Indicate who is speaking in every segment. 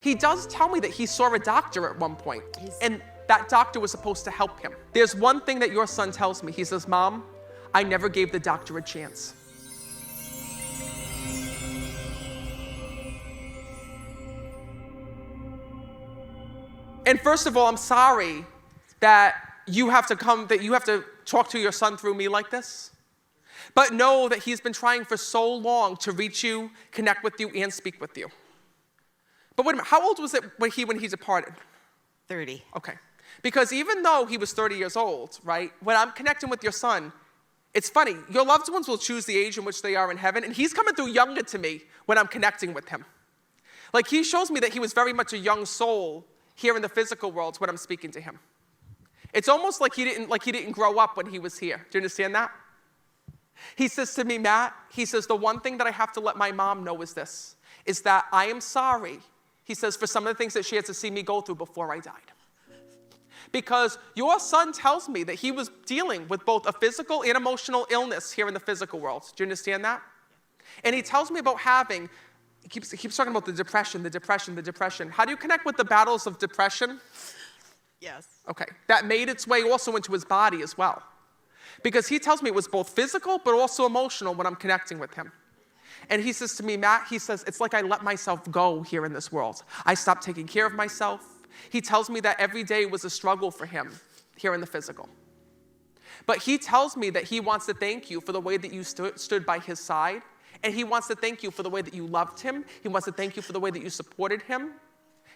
Speaker 1: He does tell me that he saw a doctor at one point, and that doctor was supposed to help him. There's one thing that your son tells me. He says, Mom, I never gave the doctor a chance. And first of all, I'm sorry that you have to talk to your son through me like this. But know that he's been trying for so long to reach you, connect with you, and speak with you. But wait a minute, how old was it when he departed?
Speaker 2: 30.
Speaker 1: Okay. Because even though he was 30 years old, right, when I'm connecting with your son, it's funny, your loved ones will choose the age in which they are in heaven, and he's coming through younger to me when I'm connecting with him. Like, he shows me that he was very much a young soul here in the physical world when I'm speaking to him. It's almost like he didn't grow up when he was here. Do you understand that? He says to me, Matt, he says, the one thing that I have to let my mom know is this, is that I am sorry, he says, for some of the things that she had to see me go through before I died. Because your son tells me that he was dealing with both a physical and emotional illness here in the physical world. Do you understand that? And he tells me about having, he keeps talking about the depression. How do you connect with the battles of depression?
Speaker 2: Yes.
Speaker 1: Okay, that made its way also into his body as well. Because he tells me it was both physical but also emotional when I'm connecting with him. And he says to me, Matt, he says, it's like I let myself go here in this world. I stopped taking care of myself. He tells me that every day was a struggle for him here in the physical. But he tells me that he wants to thank you for the way that you stood by his side. And he wants to thank you for the way that you loved him. He wants to thank you for the way that you supported him.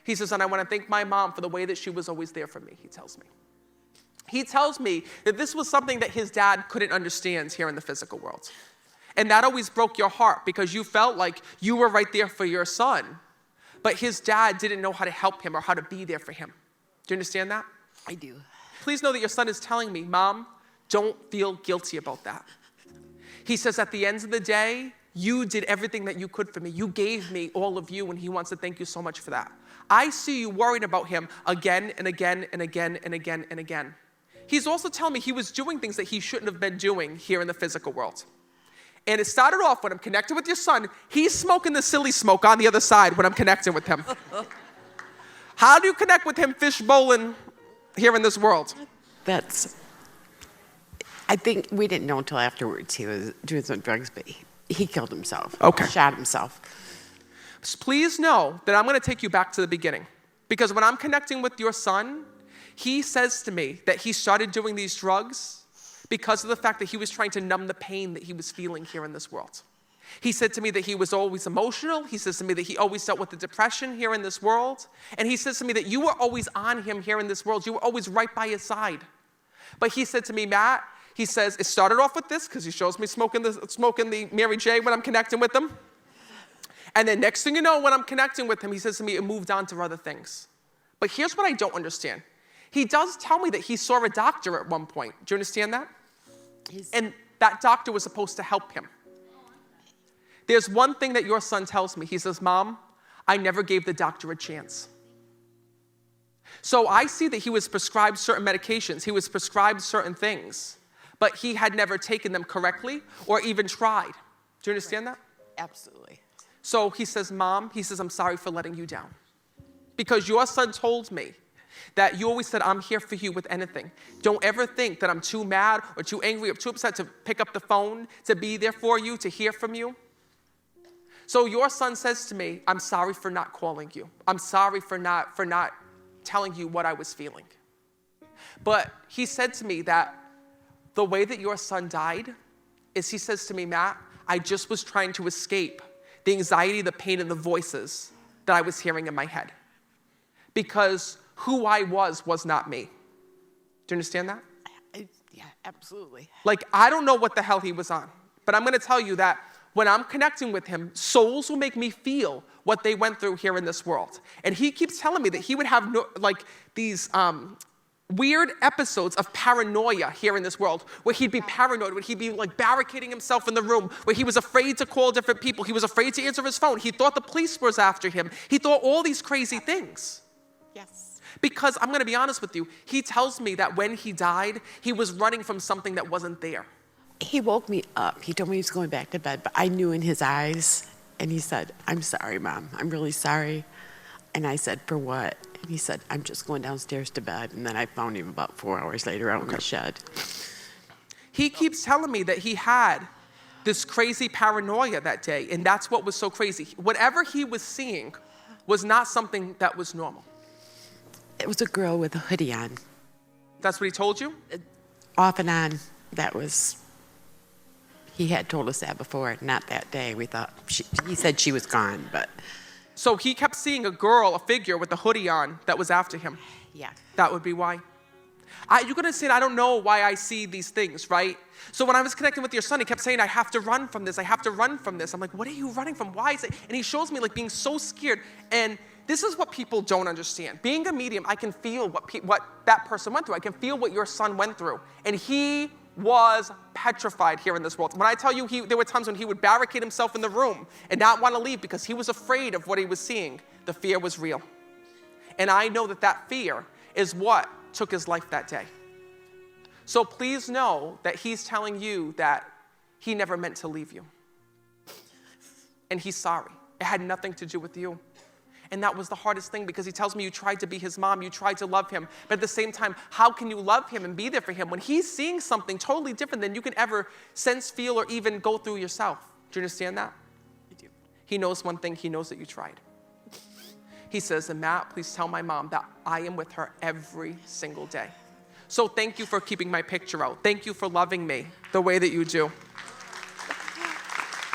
Speaker 1: He says, and I want to thank my mom for the way that she was always there for me, he tells me. He tells me that this was something that his dad couldn't understand here in the physical world. And that always broke your heart because you felt like you were right there for your son, but his dad didn't know how to help him or how to be there for him. Do you understand that?
Speaker 2: I do.
Speaker 1: Please know that your son is telling me, Mom, don't feel guilty about that. He says, at the end of the day, you did everything that you could for me. You gave me all of you, and he wants to thank you so much for that. I see you worried about him again and again and again and again and again. He's also telling me he was doing things that he shouldn't have been doing here in the physical world. And it started off when I'm connected with your son, he's smoking the silly smoke on the other side when I'm connecting with him. How do you connect with him fish bowling here in this world?
Speaker 2: I think we didn't know until afterwards he was doing some drugs, but he killed himself.
Speaker 1: Okay.
Speaker 2: Shot himself.
Speaker 1: Please know that I'm going to take you back to the beginning. Because when I'm connecting with your son, he says to me that he started doing these drugs because of the fact that he was trying to numb the pain that he was feeling here in this world. He said to me that he was always emotional. He says to me that he always dealt with the depression here in this world. And he says to me that you were always on him here in this world. You were always right by his side. But he said to me, Matt, he says, it started off with this because he shows me smoking the Mary J when I'm connecting with him. And then next thing you know, when I'm connecting with him, he says to me, it moved on to other things. But here's what I don't understand. He does tell me that he saw a doctor at one point. Do you understand that? And that doctor was supposed to help him. There's one thing that your son tells me. He says, Mom, I never gave the doctor a chance. So I see that he was prescribed certain medications. He was prescribed certain things, but he had never taken them correctly or even tried. Do you understand that?
Speaker 2: Absolutely.
Speaker 1: So he says, Mom, he says, I'm sorry for letting you down. Because your son told me that you always said, I'm here for you with anything. Don't ever think that I'm too mad or too angry or too upset to pick up the phone, to be there for you, to hear from you. So your son says to me, I'm sorry for not calling you. I'm sorry for not telling you what I was feeling. But he said to me that the way that your son died is he says to me, Matt, I just was trying to escape the anxiety, the pain, and the voices that I was hearing in my head. Because who I was not me. Do you understand that?
Speaker 2: Yeah, absolutely.
Speaker 1: Like, I don't know what the hell he was on, but I'm going to tell you that when I'm connecting with him, souls will make me feel what they went through here in this world. And he keeps telling me that he would have these weird episodes of paranoia here in this world, where he'd be paranoid, where he'd be like barricading himself in the room, where he was afraid to call different people. He was afraid to answer his phone. He thought the police was after him. He thought all these crazy things.
Speaker 2: Yes.
Speaker 1: Because I'm going to be honest with you, he tells me that when he died, he was running from something that wasn't there.
Speaker 2: He woke me up. He told me he was going back to bed, but I knew in his eyes, and he said, I'm sorry, Mom. I'm really sorry. And I said, for what? And he said, I'm just going downstairs to bed. And then I found him about 4 hours later out in the shed.
Speaker 1: He keeps telling me that he had this crazy paranoia that day, and that's what was so crazy. Whatever he was seeing was not something that was normal.
Speaker 2: It was a girl with a hoodie on.
Speaker 1: That's what he told you?
Speaker 2: Off and on, he had told us that before, not that day. We thought, he said she was gone, but.
Speaker 1: So he kept seeing a girl, a figure with a hoodie on that was after him.
Speaker 2: Yeah.
Speaker 1: That would be why. You're going to say, I don't know why I see these things, right? So when I was connecting with your son, he kept saying, I have to run from this. I have to run from this. I'm like, what are you running from? Why is it? And he shows me like being so scared. And this is what people don't understand. Being a medium, I can feel what that person went through. I can feel what your son went through. And he was petrified here in this world. When I tell you, there were times when he would barricade himself in the room and not want to leave because he was afraid of what he was seeing. The fear was real. And I know that fear is what took his life that day. So please know that he's telling you that he never meant to leave you. And he's sorry. It had nothing to do with you. And that was the hardest thing because he tells me you tried to be his mom, you tried to love him, but at the same time, how can you love him and be there for him when he's seeing something totally different than you can ever sense, feel, or even go through yourself? Do you understand that?
Speaker 2: I do.
Speaker 1: He knows one thing, he knows that you tried. He says, and Matt, please tell my mom that I am with her every single day. So thank you for keeping my picture out. Thank you for loving me the way that you do.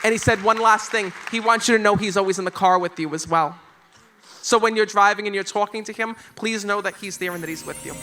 Speaker 1: And he said one last thing. He wants you to know he's always in the car with you as well. So when you're driving and you're talking to him, please know that he's there and that he's with you.